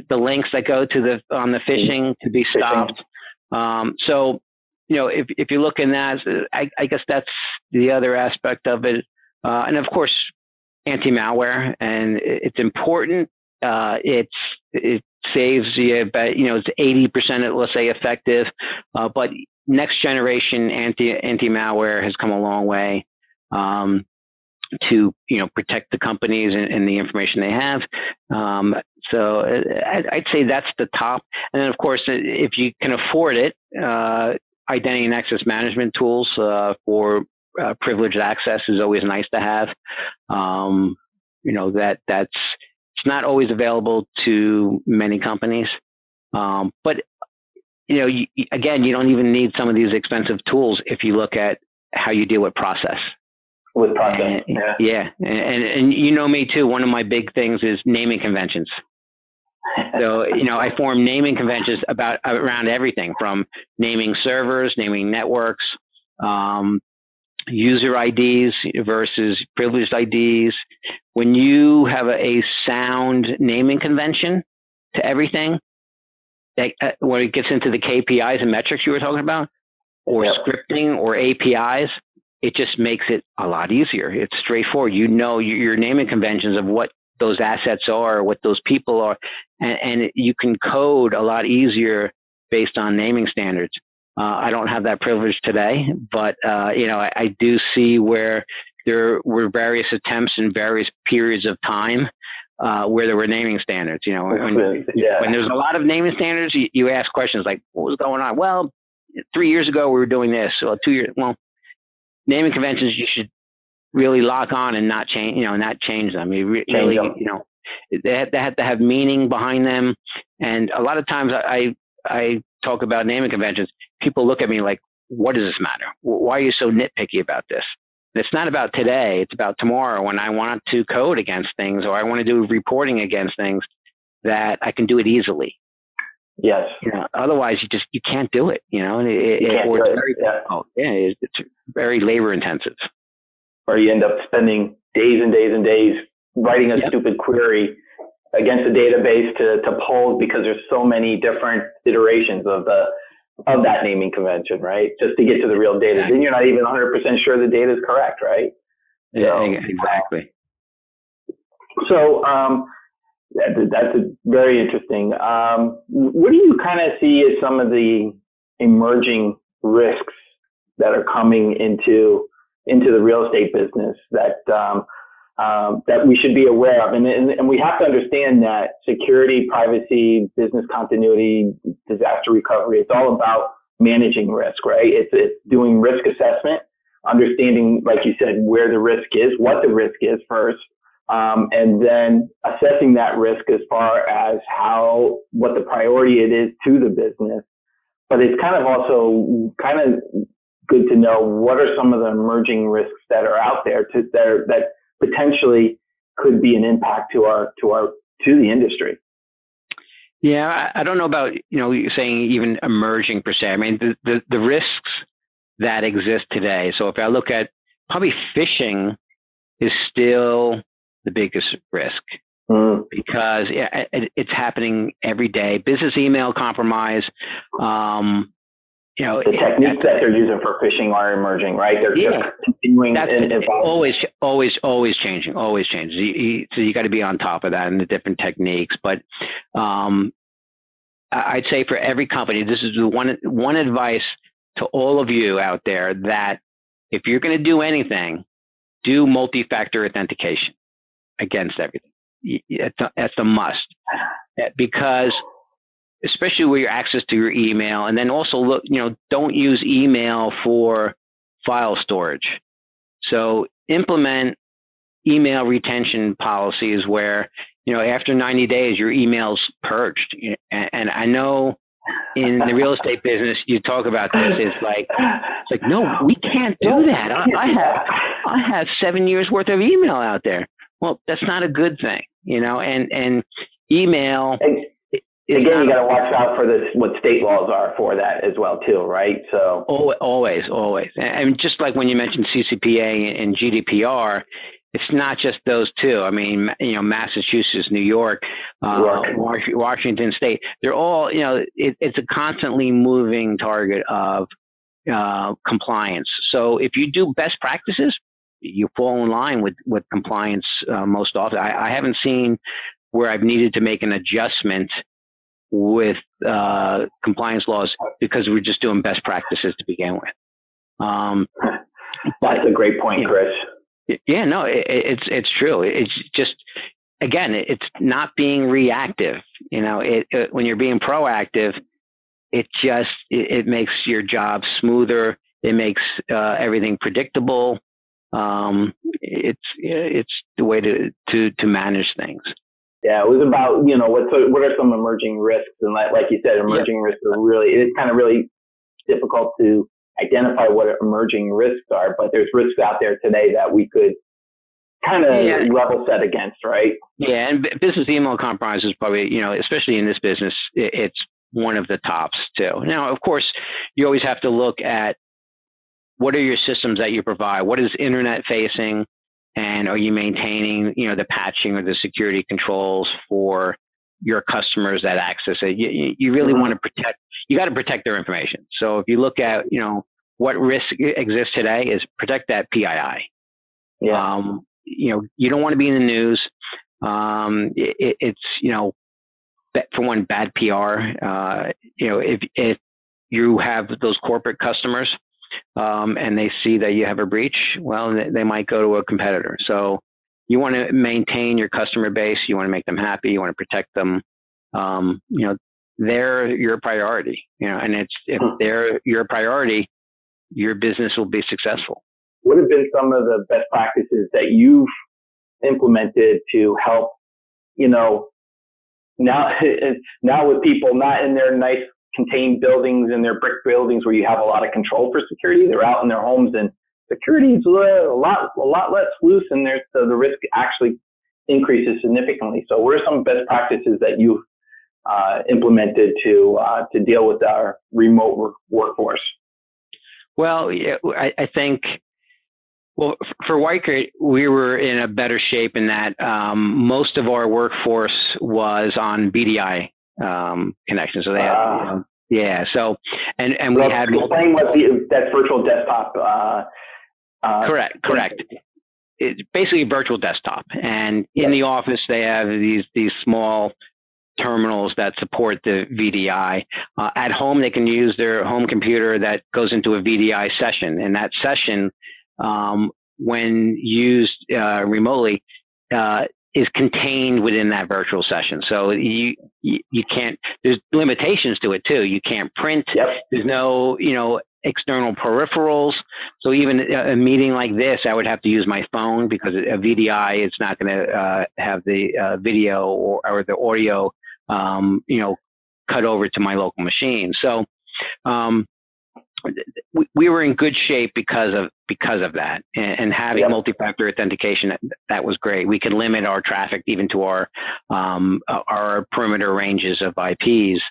the links that go to on the phishing to be stopped. So if you look in that, I guess that's the other aspect of it. And of course, anti-malware, and it's important. It saves you, but it's 80%, let's say, effective. But next generation anti-malware has come a long way to protect the companies and the information they have. So I'd say that's the top. And then of course, if you can afford it, identity and access management tools for privileged access is always nice to have. That's it's not always available to many companies, but again, you don't even need some of these expensive tools if you look at how you deal with process. With process, and me too. One of my big things is naming conventions. So, I form naming conventions around everything from naming servers, naming networks, user IDs versus privileged IDs. When you have a sound naming convention to everything, when it gets into the KPIs and metrics you were talking about, or scripting or APIs, it just makes it a lot easier. It's straightforward. Your naming conventions of what those assets are, what those people are, and you can code a lot easier based on naming standards. I don't have that privilege today, but I do see where there were various attempts in various periods of time where there were naming standards. When there's a lot of naming standards, you ask questions like, "What was going on?" Well, 3 years ago we were doing this. Well, 2 years. Well, naming conventions you should really lock on and not change, not change them. You really, they have to have meaning behind them. And a lot of times I talk about naming conventions. People look at me like, what does this matter? Why are you so nitpicky about this? It's not about today. It's about tomorrow when I want to code against things or I want to do reporting against things that I can do it easily. Yes. Otherwise you can't do it, and it's very difficult. Yeah, it's very labor intensive. Or you end up spending days and days and days writing a stupid query against a database to polls because there's so many different iterations of that naming convention, right? Just to get to the real data. Exactly. Then you're not even 100% sure the data is correct, right? Yeah, exactly. So that's very interesting. What do you kind of see as some of the emerging risks that are coming into the real estate business that we should be aware of? And we have to understand that security, privacy, business continuity, disaster recovery, it's all about managing risk, right? It's doing risk assessment, understanding, like you said, where the risk is, what the risk is first, and then assessing that risk as far as what the priority it is to the business. But it's kind of also good to know what are some of the emerging risks that are out there that potentially could be an impact to the industry. Yeah, I don't know about you're saying even emerging per se. I mean the risks that exist today. So if I look at probably phishing is still the biggest risk because it's happening every day. Business email compromise. The techniques that they're using for phishing are emerging, right? They're continuing and evolving. Always changing. So you got to be on top of that and the different techniques. But I'd say for every company, this is the one advice to all of you out there that if you're going to do anything, do multi-factor authentication against everything. That's a must because especially with your access to your email, and then also look, don't use email for file storage. So implement email retention policies where, after 90 days, your email's purged. And I know in the real estate business, you talk about this. It's like, no, we can't do that. I have 7 years worth of email out there. Well, that's not a good thing, and email. Again, you got to watch out for what state laws are for that as well, too, right? So always, and just like when you mentioned CCPA and GDPR, it's not just those two. I mean, Massachusetts, New York, Washington State, they're all, it's a constantly moving target of compliance. So if you do best practices, you fall in line with compliance most often. I haven't seen where I've needed to make an adjustment with compliance laws because we're just doing best practices to begin with. That's a great point, Chris. Yeah, no, it's true. It's just, again, it's not being reactive. When you're being proactive, it makes your job smoother. It makes everything predictable. It's the way to manage things. Yeah, it was about, what are some emerging risks? And like you said, emerging risks are it's kind of really difficult to identify what emerging risks are, but there's risks out there today that we could kind of level set against, right? Yeah, and business email compromise is probably, especially in this business, it's one of the tops too. Now, of course, you always have to look at what are your systems that you provide? What is internet facing? And are you maintaining, the patching or the security controls for your customers that access it? You really want to protect, you got to protect their information. So if you look at, what risk exists today is protect that PII. Yeah. You don't want to be in the news. It's, for one, bad PR. If you have those corporate customers, and they see that you have a breach, well, they might go to a competitor. So you want to maintain your customer base. You want to make them happy. You want to protect them. They're your priority, and if they're your priority, your business will be successful. what have been some of the best practices that you've implemented to help, now now with people not in their nice contained buildings and their brick buildings where you have a lot of control for security, they're out in their homes and security is a lot less loose, and so the risk actually increases significantly. So what are some best practices that you've implemented to deal with our remote workforce? Well, I think, for Weichert, we were in a better shape in that most of our workforce was on BDI connections. So they had, so, and we had... Explain what that's virtual desktop. Correct. It's basically a virtual desktop. And in the office, they have these small terminals that support the VDI. At home, they can use their home computer that goes into a VDI session. And that session, when used remotely, is contained within that virtual session. So you can't, there's limitations to it too. You can't print. Yep. There's no, external peripherals. So even a meeting like this, I would have to use my phone because a VDI, it's not going to have the video or the audio, cut over to my local machine. So we were in good shape because of that, and having multi-factor authentication, that was great. We could limit our traffic even to our perimeter ranges of IPs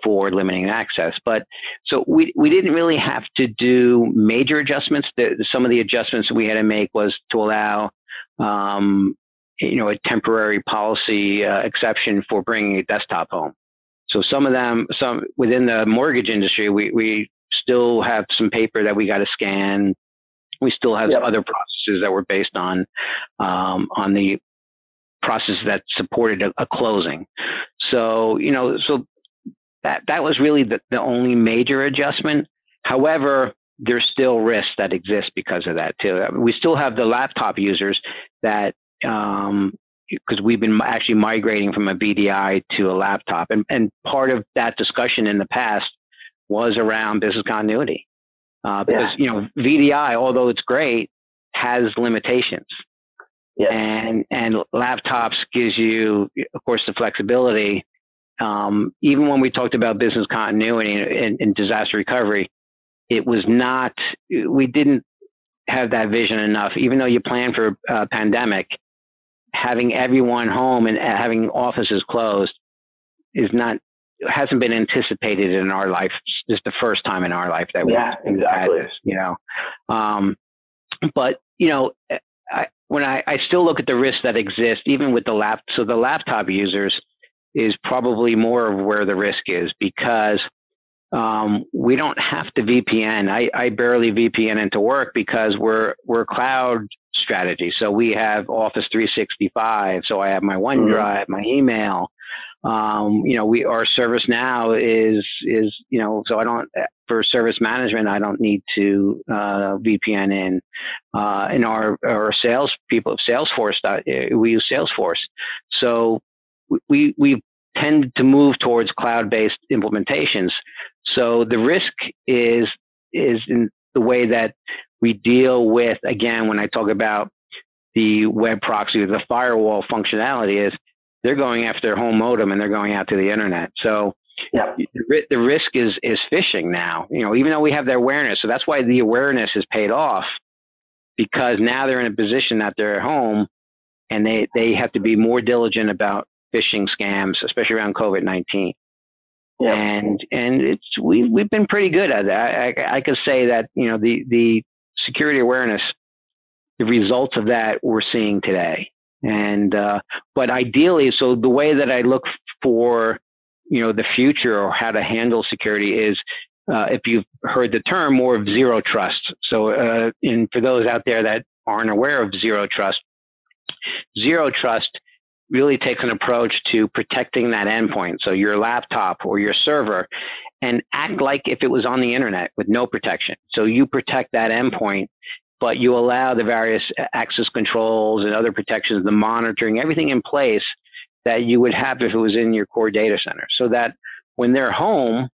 for limiting access. But so we didn't really have to do major adjustments. Some of the adjustments we had to make was to allow a temporary policy exception for bringing a desktop home. So some within the mortgage industry, we still have some paper that we got to scan. We still have other processes that were based on the process that supported a closing. So, so that was really the only major adjustment. However, there's still risks that exist because of that too. We still have the laptop users that, because we've been actually migrating from a BDI to a laptop. And part of that discussion in the past was around business continuity. Because, VDI, although it's great, has limitations. Yeah. And laptops gives you, of course, the flexibility. Even when we talked about business continuity and disaster recovery, we didn't have that vision enough. Even though you plan for a pandemic, having everyone home and having offices closed hasn't been anticipated in our life. This is the first time in our life that we had this, but when I still look at the risks that exist, even with the laptop users is probably more of where the risk is, because we don't have to VPN. I barely VPN into work because we're cloud strategy. So we have Office 365. So I have my OneDrive, my email. Our service now is so I don't, for service management, I don't need to VPN in our sales people, Salesforce, we use Salesforce. So we tend to move towards cloud-based implementations. So the risk is in the way that we deal with, again, when I talk about the web proxy or the firewall functionality, is they're going after their home modem and they're going out to the internet. So the risk is phishing now, even though we have the awareness. So that's why the awareness has paid off, because now they're in a position that they're at home and they have to be more diligent about phishing scams, especially around COVID-19. Yeah. And we've been pretty good at that. I could say that, the security awareness, the results of that we're seeing today. And, but ideally, so the way that I look for, the future or how to handle security is, if you've heard the term, more of zero trust. So, and for those out there that aren't aware of zero trust really takes an approach to protecting that endpoint. So your laptop or your server, and act like if it was on the internet with no protection. So you protect that endpoint, but you allow the various access controls and other protections, the monitoring, everything in place that you would have if it was in your core data center. So that when they're home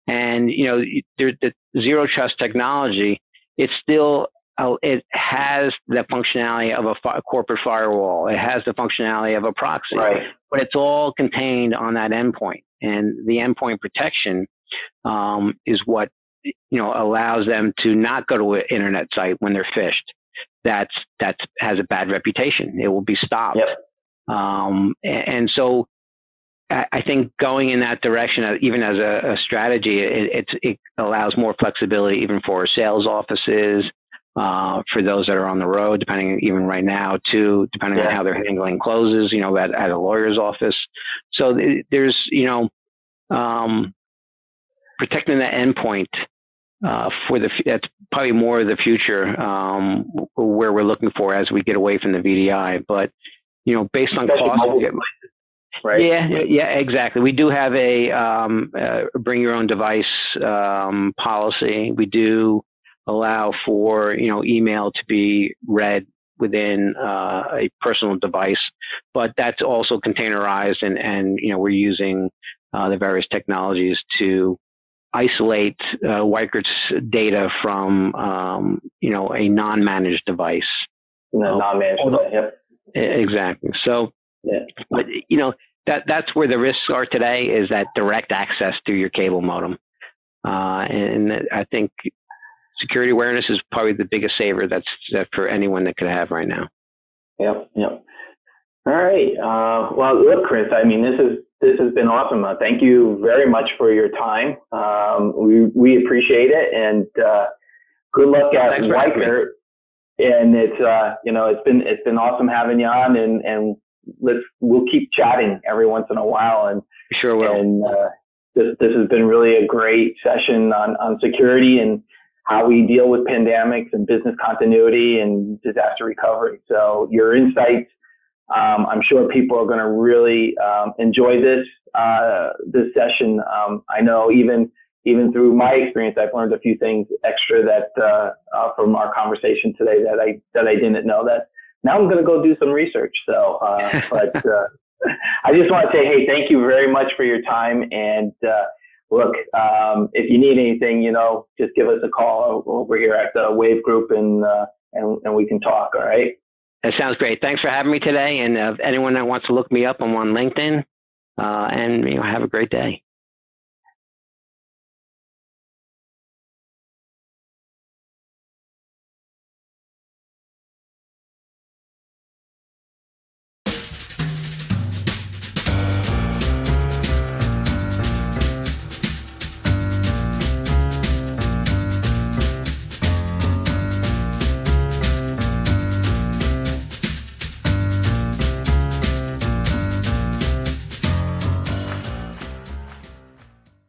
and, the zero trust technology, it's still it has the functionality of a corporate firewall. It has the functionality of a proxy, right. But it's all contained on that endpoint. And the endpoint protection is what allows them to not go to an internet site when they're phished. That has a bad reputation. It will be stopped. Yep. And so I think going in that direction, even as a strategy, it allows more flexibility even for sales offices, for those that are on the road, depending even right now too, depending on how they're handling closes, at a lawyer's office. So there's, protecting that endpoint that's probably more of the future where we're looking for as we get away from the VDI. But based on cost, right? Yeah, exactly. We do have a bring your own device policy. We do allow for email to be read within a personal device, but that's also containerized, and we're using the various technologies to isolate Weichert's data from a non-managed device. Non-managed device. Yep. Exactly. So, but that's where the risks are today, is that direct access through your cable modem, and I think security awareness is probably the biggest saver that for anyone that could have right now. Yep. All right. Well, look, Chris, I mean, this has been awesome. Thank you very much for your time. We appreciate it, and good luck at Weichert. And it's been awesome having you on, and we'll keep chatting every once in a while. And sure will. And this has been really a great session on security and how we deal with pandemics and business continuity and disaster recovery. So your insights, I'm sure people are going to really enjoy this session. I know even through my experience, I've learned a few things extra that from our conversation today that I didn't know. That now I'm going to go do some research. So, but I just want to say, hey, thank you very much for your time. And look, if you need anything, just give us a call over here at the Wave Group, and we can talk. All right. That sounds great. Thanks for having me today. And anyone that wants to look me up, I'm on LinkedIn. And have a great day.